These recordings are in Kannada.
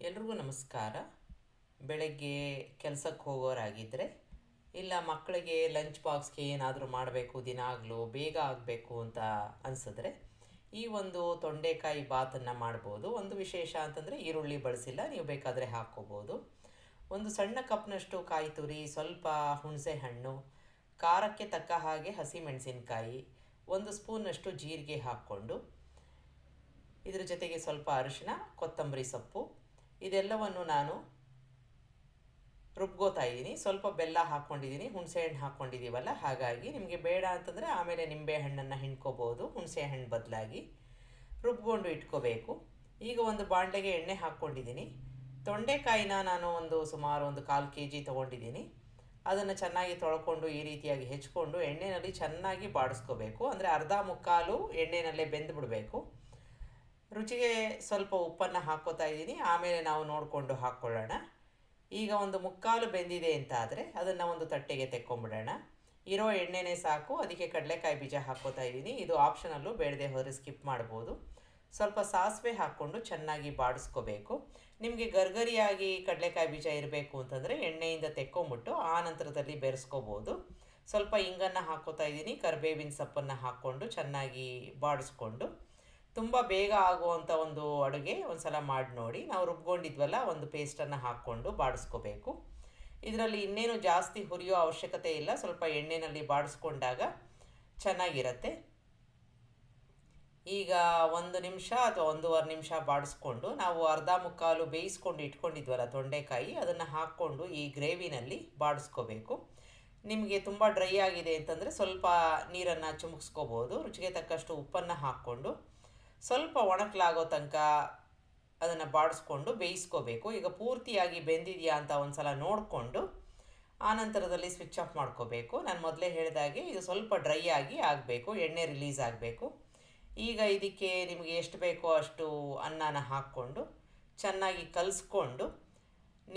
ಎಲ್ರಿಗೂ ನಮಸ್ಕಾರ. ಬೆಳಗ್ಗೆ ಕೆಲಸಕ್ಕೆ ಹೋಗೋರಾಗಿದ್ದರೆ ಇಲ್ಲ ಮಕ್ಕಳಿಗೆ ಲಂಚ್ ಬಾಕ್ಸ್ಗೆ ಏನಾದರೂ ಮಾಡಬೇಕು, ದಿನಾಗಲೂ ಬೇಗ ಆಗಬೇಕು ಅಂತ ಅನಿಸಿದ್ರೆ ಈ ಒಂದು ತೊಂಡೆಕಾಯಿ ಬಾತನ್ನು ಮಾಡ್ಬೋದು. ಒಂದು ವಿಶೇಷ ಅಂತಂದರೆ ಈರುಳ್ಳಿ ಬಳಸಿಲ್ಲ, ನೀವು ಬೇಕಾದರೆ ಹಾಕ್ಕೋಬೋದು. ಒಂದು ಸಣ್ಣ ಕಪ್ನಷ್ಟು ಕಾಯಿ ತುರಿ, ಸ್ವಲ್ಪ ಹುಣಸೆ ಹಣ್ಣು, ಖಾರಕ್ಕೆ ತಕ್ಕ ಹಾಗೆ ಹಸಿಮೆಣಸಿನಕಾಯಿ, ಒಂದು ಸ್ಪೂನಷ್ಟು ಜೀರಿಗೆ ಹಾಕ್ಕೊಂಡು ಇದರ ಜೊತೆಗೆ ಸ್ವಲ್ಪ ಅರಿಶಿನ, ಕೊತ್ತಂಬರಿ ಸೊಪ್ಪು ಇದೆಲ್ಲವನ್ನು ನಾನು ರುಬ್ಕೋತಾ ಇದ್ದೀನಿ. ಸ್ವಲ್ಪ ಬೆಲ್ಲ ಹಾಕ್ಕೊಂಡಿದ್ದೀನಿ, ಹುಣಸೆ ಹಣ್ಣು ಹಾಕ್ಕೊಂಡಿದ್ದೀವಲ್ಲ, ಹಾಗಾಗಿ ನಿಮಗೆ ಬೇಡ ಅಂತಂದರೆ ಆಮೇಲೆ ನಿಂಬೆ ಹಣ್ಣನ್ನು ಹಿಂಡ್ಕೋಬೋದು ಹುಣಸೆ ಹಣ್ಣು ಬದಲಾಗಿ. ರುಬ್ಕೊಂಡು ಇಟ್ಕೋಬೇಕು. ಈಗ ಒಂದು ಬಾಣಲೆಗೆ ಎಣ್ಣೆ ಹಾಕ್ಕೊಂಡಿದ್ದೀನಿ. ತೊಂಡೆಕಾಯಿನ ನಾನು ಸುಮಾರು ಒಂದು 1/4 kg ತೊಗೊಂಡಿದ್ದೀನಿ. ಅದನ್ನು ಚೆನ್ನಾಗಿ ತೊಳ್ಕೊಂಡು ಈ ರೀತಿಯಾಗಿ ಹೆಚ್ಕೊಂಡು ಎಣ್ಣೆಯಲ್ಲಿ ಚೆನ್ನಾಗಿ ಬಾಡಿಸ್ಕೋಬೇಕು. ಅಂದರೆ ಅರ್ಧ ಮುಕ್ಕಾಲು ಎಣ್ಣೆಯಲ್ಲೇ ಬೆಂದುಬಿಡಬೇಕು. ರುಚಿಗೆ ಸ್ವಲ್ಪ ಉಪ್ಪನ್ನು ಹಾಕ್ಕೋತಾ ಇದ್ದೀನಿ, ಆಮೇಲೆ ನಾವು ನೋಡಿಕೊಂಡು ಹಾಕ್ಕೊಳ್ಳೋಣ. ಈಗ ಒಂದು ಮುಕ್ಕಾಲು ಬೆಂದಿದೆ ಅಂತ ಆದರೆ ಅದನ್ನು ಒಂದು ತಟ್ಟೆಗೆ ತೆಕ್ಕೊಂಬಿಡೋಣ. ಇರೋ ಎಣ್ಣೆನೇ ಸಾಕು. ಅದಕ್ಕೆ ಕಡಲೆಕಾಯಿ ಬೀಜ ಹಾಕ್ಕೋತಾ ಇದ್ದೀನಿ. ಇದು ಆಪ್ಷನಲ್ಲು, ಬೇಡದೆ ಹೋದರೆ ಸ್ಕಿಪ್ ಮಾಡ್ಬೋದು. ಸ್ವಲ್ಪ ಸಾಸಿವೆ ಹಾಕ್ಕೊಂಡು ಚೆನ್ನಾಗಿ ಬಾಡಿಸ್ಕೋಬೇಕು. ನಿಮಗೆ ಗರ್ಗರಿಯಾಗಿ ಕಡಲೆಕಾಯಿ ಬೀಜ ಇರಬೇಕು ಅಂತಂದರೆ ಎಣ್ಣೆಯಿಂದ ತೆಕ್ಕೊಂಬಿಟ್ಟು ಆ ನಂತರದಲ್ಲಿ ಬೆರೆಸ್ಕೋಬೋದು. ಸ್ವಲ್ಪ ಇಂಗನ್ನು ಹಾಕ್ಕೋತಾ ಇದ್ದೀನಿ. ಕರಿಬೇವಿನ ಸೊಪ್ಪನ್ನು ಹಾಕ್ಕೊಂಡು ಚೆನ್ನಾಗಿ ಬಾಡಿಸ್ಕೊಂಡು, ತುಂಬ ಬೇಗ ಆಗುವಂಥ ಒಂದು ಅಡುಗೆ ಒಂದು ಸಲ ಮಾಡಿ ನೋಡಿ. ನಾವು ರುಬ್ಕೊಂಡಿದ್ವಲ್ಲ, ಒಂದು ಪೇಸ್ಟನ್ನು ಹಾಕ್ಕೊಂಡು ಬಾಡಿಸ್ಕೋಬೇಕು. ಇದರಲ್ಲಿ ಇನ್ನೇನು ಜಾಸ್ತಿ ಹುರಿಯೋ ಅವಶ್ಯಕತೆ ಇಲ್ಲ. ಸ್ವಲ್ಪ ಎಣ್ಣೆಯಲ್ಲಿ ಬಾಡಿಸ್ಕೊಂಡಾಗ ಚೆನ್ನಾಗಿರುತ್ತೆ. ಈಗ 1 ನಿಮಿಷ ಅಥವಾ 1.5 ನಿಮಿಷ ಬಾಡಿಸ್ಕೊಂಡು ನಾವು ಅರ್ಧ ಮುಕ್ಕಾಲು ಬೇಯಿಸ್ಕೊಂಡು ಇಟ್ಕೊಂಡಿದ್ವಲ್ಲ ತೊಂಡೆಕಾಯಿ, ಅದನ್ನು ಹಾಕ್ಕೊಂಡು ಈ ಗ್ರೇವಿನಲ್ಲಿ ಬಾಡಿಸ್ಕೋಬೇಕು. ನಿಮಗೆ ತುಂಬ ಡ್ರೈ ಆಗಿದೆ ಅಂತಂದರೆ ಸ್ವಲ್ಪ ನೀರನ್ನು ಚಿಮುಕ್ಸ್ಕೋಬೋದು. ರುಚಿಗೆ ತಕ್ಕಷ್ಟು ಉಪ್ಪನ್ನು ಹಾಕ್ಕೊಂಡು ಸ್ವಲ್ಪ ಒಣಕಲಾಗೋ ತನಕ ಅದನ್ನು ಬಾಡಿಸ್ಕೊಂಡು ಬೇಯಿಸ್ಕೋಬೇಕು. ಈಗ ಪೂರ್ತಿಯಾಗಿ ಬೆಂದಿದೆಯಾ ಅಂತ ಒಂದು ಸಲ ನೋಡಿಕೊಂಡು ಆನಂತರದಲ್ಲಿ ಸ್ವಿಚ್ ಆಫ್ ಮಾಡ್ಕೋಬೇಕು. ನಾನು ಮೊದಲೇ ಹೇಳಿದಾಗೆ ಇದು ಸ್ವಲ್ಪ ಡ್ರೈ ಆಗಿ ಆಗಬೇಕು, ಎಣ್ಣೆ ರಿಲೀಸ್ ಆಗಬೇಕು. ಈಗ ಇದಕ್ಕೆ ನಿಮಗೆ ಎಷ್ಟು ಬೇಕೋ ಅಷ್ಟು ಅನ್ನನ ಹಾಕ್ಕೊಂಡು ಚೆನ್ನಾಗಿ ಕಲಿಸ್ಕೊಂಡು,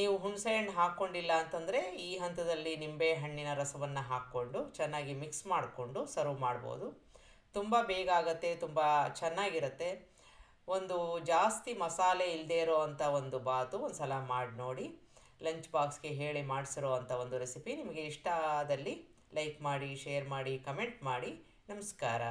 ನೀವು ಹುಣಸೆಹಣ್ಣು ಹಾಕ್ಕೊಂಡಿಲ್ಲ ಅಂತಂದರೆ ಈ ಹಂತದಲ್ಲಿ ನಿಂಬೆ ಹಣ್ಣಿನ ರಸವನ್ನು ಹಾಕ್ಕೊಂಡು ಚೆನ್ನಾಗಿ ಮಿಕ್ಸ್ ಮಾಡಿಕೊಂಡು ಸರ್ವ್ ಮಾಡ್ಬೋದು. ತುಂಬ ಬೇಗ ಆಗುತ್ತೆ, ತುಂಬ ಚೆನ್ನಾಗಿರುತ್ತೆ. ಒಂದು ಜಾಸ್ತಿ ಮಸಾಲೆ ಇಲ್ಲದೇ ಇರೋ ಅಂಥ ಒಂದು ಬಾತು ಒಂದು ಸಲ ಮಾಡಿ ನೋಡಿ. ಲಂಚ್ ಬಾಕ್ಸ್ಗೆ ಹೇಳಿ ಮಾಡಿಸಿರೋ ಅಂಥ ಒಂದು ರೆಸಿಪಿ. ನಿಮಗೆ ಇಷ್ಟ ಆದಲ್ಲಿ ಲೈಕ್ ಮಾಡಿ, ಶೇರ್ ಮಾಡಿ, ಕಮೆಂಟ್ ಮಾಡಿ. ನಮಸ್ಕಾರ.